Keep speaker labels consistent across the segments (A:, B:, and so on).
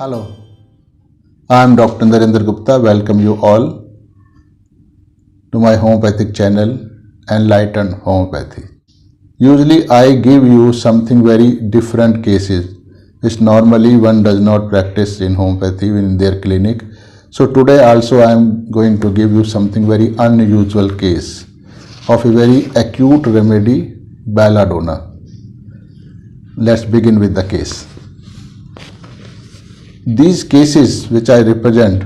A: Hello, I am Dr. Narendra Gupta. Welcome you all to my homeopathic channel, Enlightened Homeopathy. Usually I give you something very different cases which normally one does not practice in homeopathy in their clinic. So today also I am going to give you something very unusual case of a very acute remedy, Belladonna. Let's begin with the case. These cases which I represent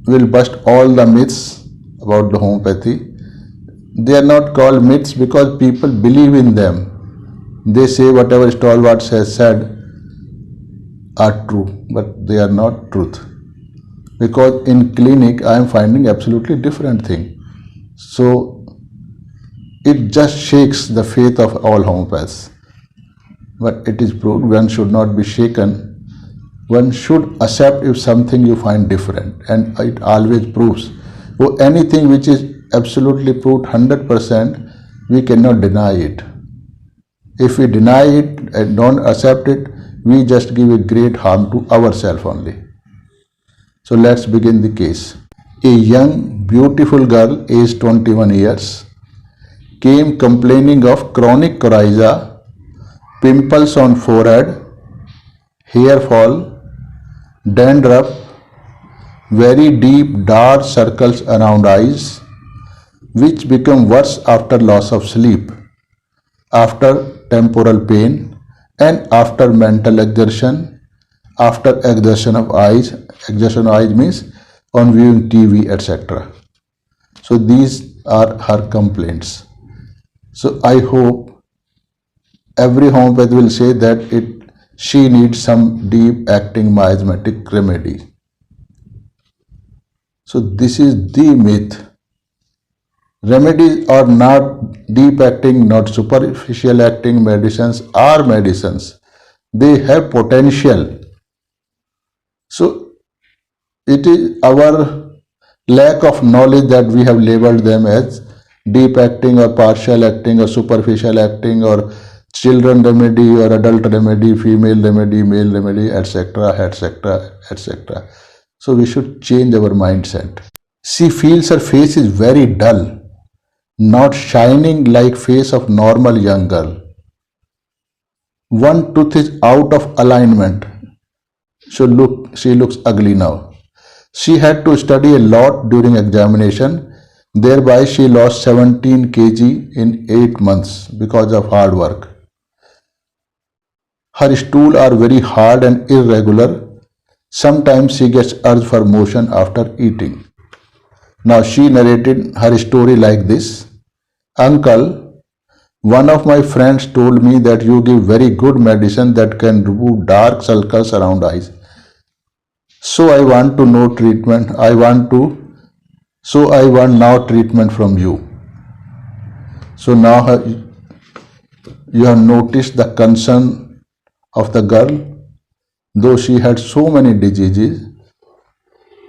A: will bust all the myths about the homeopathy. They are not called myths because people believe in them. They say whatever stalwarts has said are true, but they are not truth. Because in clinic I am finding absolutely different thing. So it just shakes the faith of all homeopaths. But it is proved one should not be shaken. One should accept if something you find different, and it always proves. So anything which is absolutely proved 100%, we cannot deny it. If we deny it and don't accept it, we just give a great harm to ourselves only. So let's begin the case. A young, beautiful girl aged 21 years came complaining of chronic coryza, pimples on forehead, hair fall, dandruff, very deep dark circles around eyes, which become worse after loss of sleep, after temporal pain, and after mental exertion, after exertion of eyes. Exertion of eyes means on viewing TV, etc. So these are her complaints. So I hope every homeopath will say that she needs some deep acting miasmatic remedy. So this is the myth. Remedies are not deep acting, not superficial acting medicines are medicines. They have potential. So it is our lack of knowledge that we have labeled them as deep acting or partial acting or superficial acting or children remedy or adult remedy, female remedy, male remedy, etc., etc., etc. So we should change our mindset. She feels her face is very dull, not shining like face of normal young girl. One tooth is out of alignment. So she looks ugly now. She had to study a lot during examination. Thereby she lost 17 kg in 8 months because of hard work. Her stools are very hard and irregular. Sometimes she gets urge for motion after eating. Now she narrated her story like this. Uncle, one of my friends told me that you give very good medicine that can remove dark circles around eyes. So I want to know treatment. I want now treatment from you. So now you have noticed the concern of the girl, though she had so many diseases,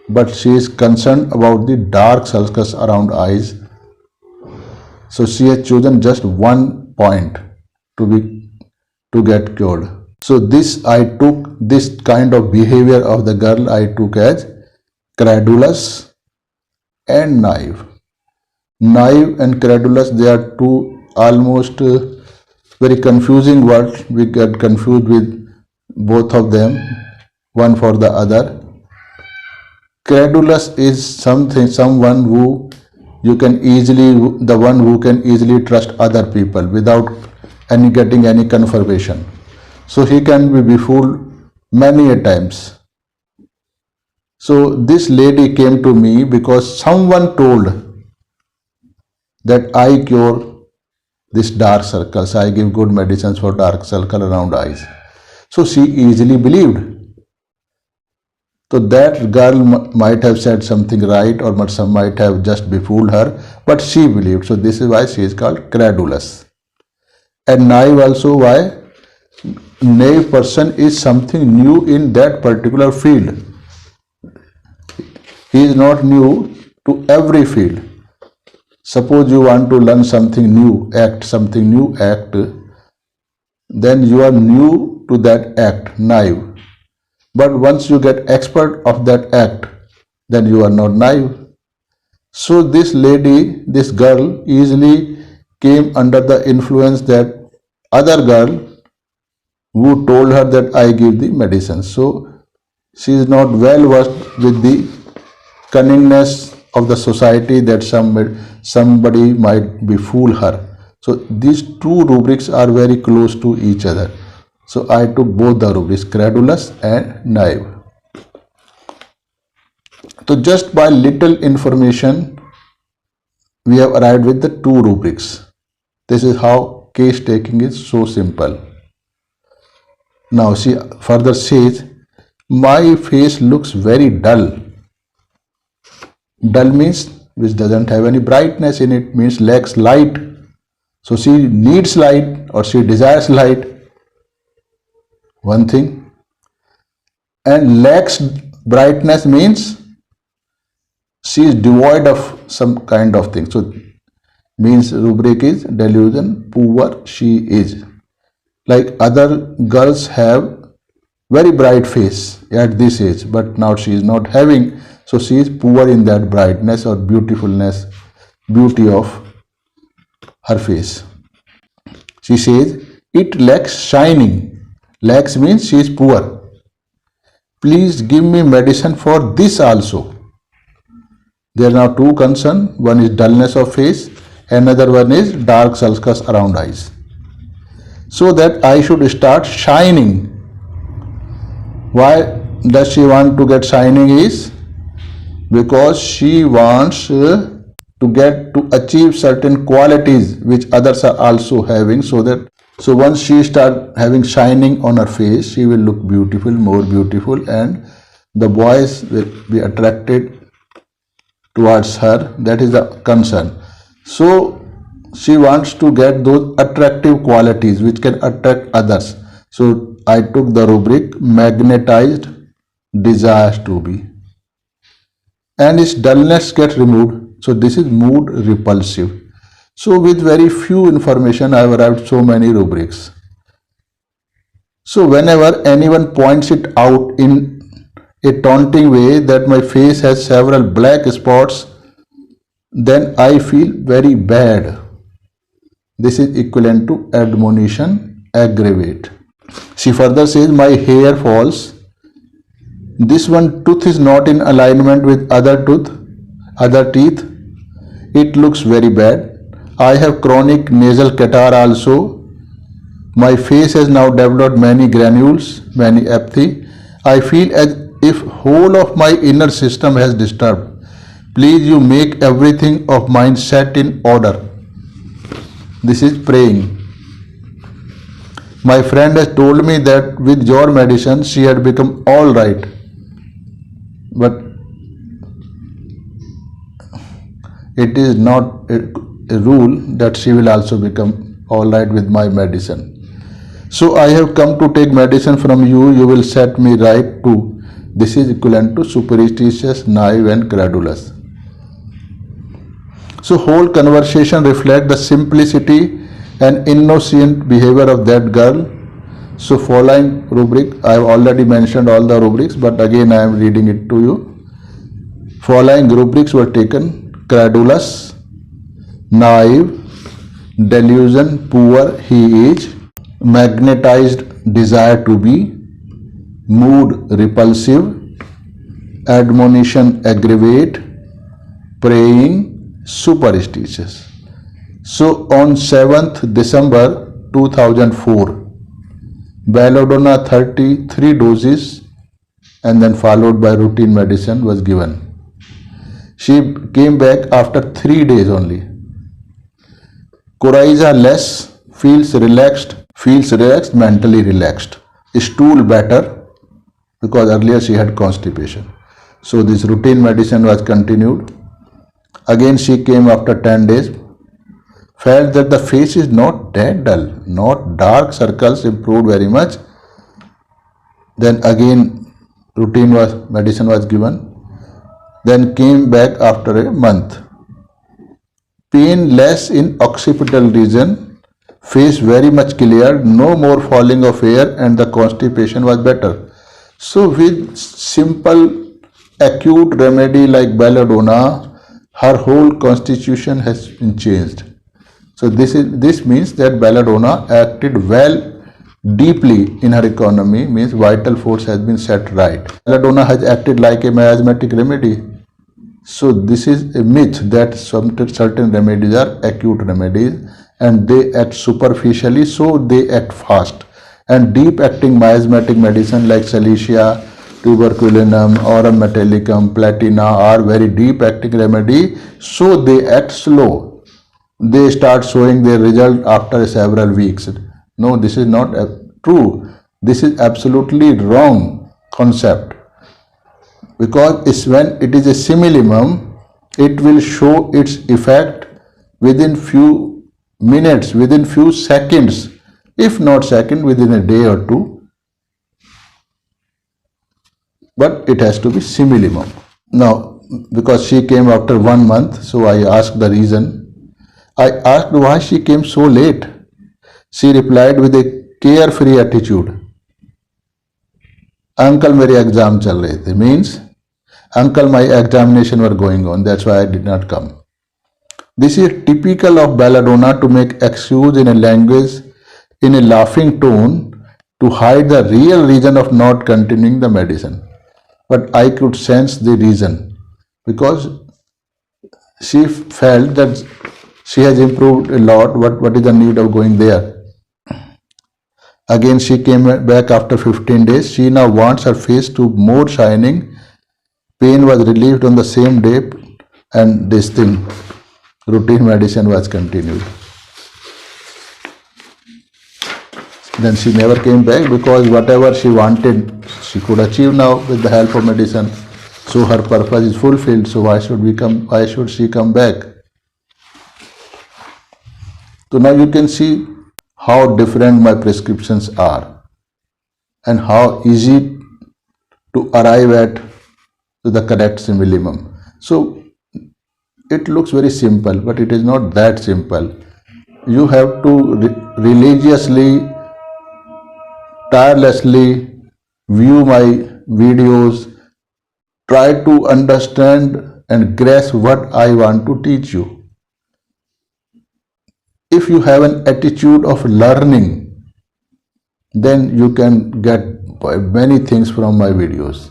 A: but she is concerned about the dark circles around eyes. So she has chosen just one point to get cured. So this kind of behavior of the girl I took as credulous and naive. Naive and credulous, they are two almost very confusing words. We get confused with both of them, one for the other. Credulous is someone who the one who can easily trust other people without getting any confirmation. So he can be befooled many a times. So this lady came to me because someone told that I cure this dark circles. I give good medicines for dark circle around eyes. So she easily believed. So that girl might have said something right or some might have just befooled her, but she believed. So this is why she is called credulous. And naive also, why? Naive person is something new in that particular field. He is not new to every field. Suppose you want to learn something new, act, then you are new to that act, naive. But once you get expert of that act, then you are not naive. So this lady, this girl easily came under the influence that other girl who told her that I give the medicine. So she is not well versed with the cunningness of the society that somebody might be fool her. So these two rubrics are very close to each other. So I took both the rubrics, credulous and naive. So just by little information, we have arrived with the two rubrics. This is how case taking is so simple. Now she further says, my face looks very dull. Dull means which doesn't have any brightness in it, means lacks light. So she needs light or she desires light. One thing. And lacks brightness means she is devoid of some kind of thing. So means rubric is delusion, poor she is. Like other girls have very bright face at this age, but now she is not having, so she is poor in that brightness or beautifulness, beauty of her face. She says, it lacks shining. Lacks means she is poor. Please give me medicine for this also. There are now two concerns. One is dullness of face, another one is dark circles around eyes. So that I should start shining. Why does she want to get shining is because she wants to achieve certain qualities which others are also having, so once she start having shining on her face, she will look beautiful, more beautiful, and the boys will be attracted towards her. That is the concern. So she wants to get those attractive qualities which can attract others. So I took the rubric magnetized desires to be. And its dullness gets removed. So this is mood repulsive. So with very few information, I have arrived so many rubrics. So whenever anyone points it out in a taunting way that my face has several black spots, then I feel very bad. This is equivalent to admonition, aggravate. She further says, my hair falls. This one tooth is not in alignment with other teeth. It looks very bad. I have chronic nasal catarrh also. My face has now developed many granules, many apathy. I feel as if whole of my inner system has disturbed. Please you make everything of mine set in order. This is praying. My friend has told me that with your medicine she had become all right. But it is not a rule that she will also become all right with my medicine. So I have come to take medicine from you. You will set me right too. This is equivalent to superstitious, naive and credulous. So whole conversation reflects the simplicity and innocent behavior of that girl. So following rubric, I have already mentioned all the rubrics, but again I am reading it to you. Following rubrics were taken: credulous, naive, delusion, poor he is, magnetized desire to be, mood repulsive, admonition aggravate, praying superstitious. So on 7th December 2004, Belladonna 33 doses and then followed by routine medicine was given. She came back after 3 days only. Coryza less, feels relaxed, mentally relaxed. Stool better because earlier she had constipation. So this routine medicine was continued. Again she came after 10 days. Felt that the face is not that dull, not dark circles improved very much. Then again medicine was given. Then came back after a month. Pain less in occipital region, face very much cleared, no more falling of hair, and the constipation was better. So with simple acute remedy like Belladonna, her whole constitution has been changed. So this means that Belladonna acted well deeply in her economy, means vital force has been set right. Belladonna has acted like a miasmatic remedy. So this is a myth that some certain remedies are acute remedies and they act superficially, so they act fast. And deep acting miasmatic medicine like Salicia, tuberculinum, aurum metallicum, platina are very deep acting remedy, so they act slow. They start showing their result after several weeks. No, this is not true. This is absolutely wrong concept, because it's when it is a similimum, it will show its effect within few minutes, within few seconds, if not second, within a day or two, but it has to be similimum. Now, because she came after 1 month, so I asked the reason. I asked why she came so late. She replied with a carefree attitude, Uncle, मेरे exam चल रहे थे, means Uncle, my examination were going on, that's why I did not come. This is typical of Belladonna to make excuse in a language, in a laughing tone, to hide the real reason of not continuing the medicine. But I could sense the reason, because she felt that she has improved a lot. What is the need of going there? Again, she came back after 15 days. She now wants her face to more shining. Pain was relieved on the same day, and this thing, routine medicine was continued. Then she never came back, because whatever she wanted, she could achieve now with the help of medicine. So her purpose is fulfilled. So why should she come back? So now you can see how different my prescriptions are and how easy to arrive at the correct similimum. So it looks very simple, but it is not that simple. You have to religiously, tirelessly view my videos, try to understand and grasp what I want to teach you. If you have an attitude of learning, then you can get many things from my videos,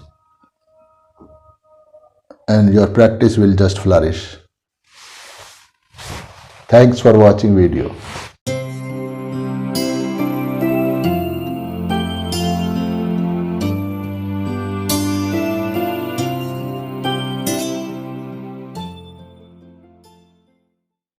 A: and your practice will just flourish. Thanks for watching video.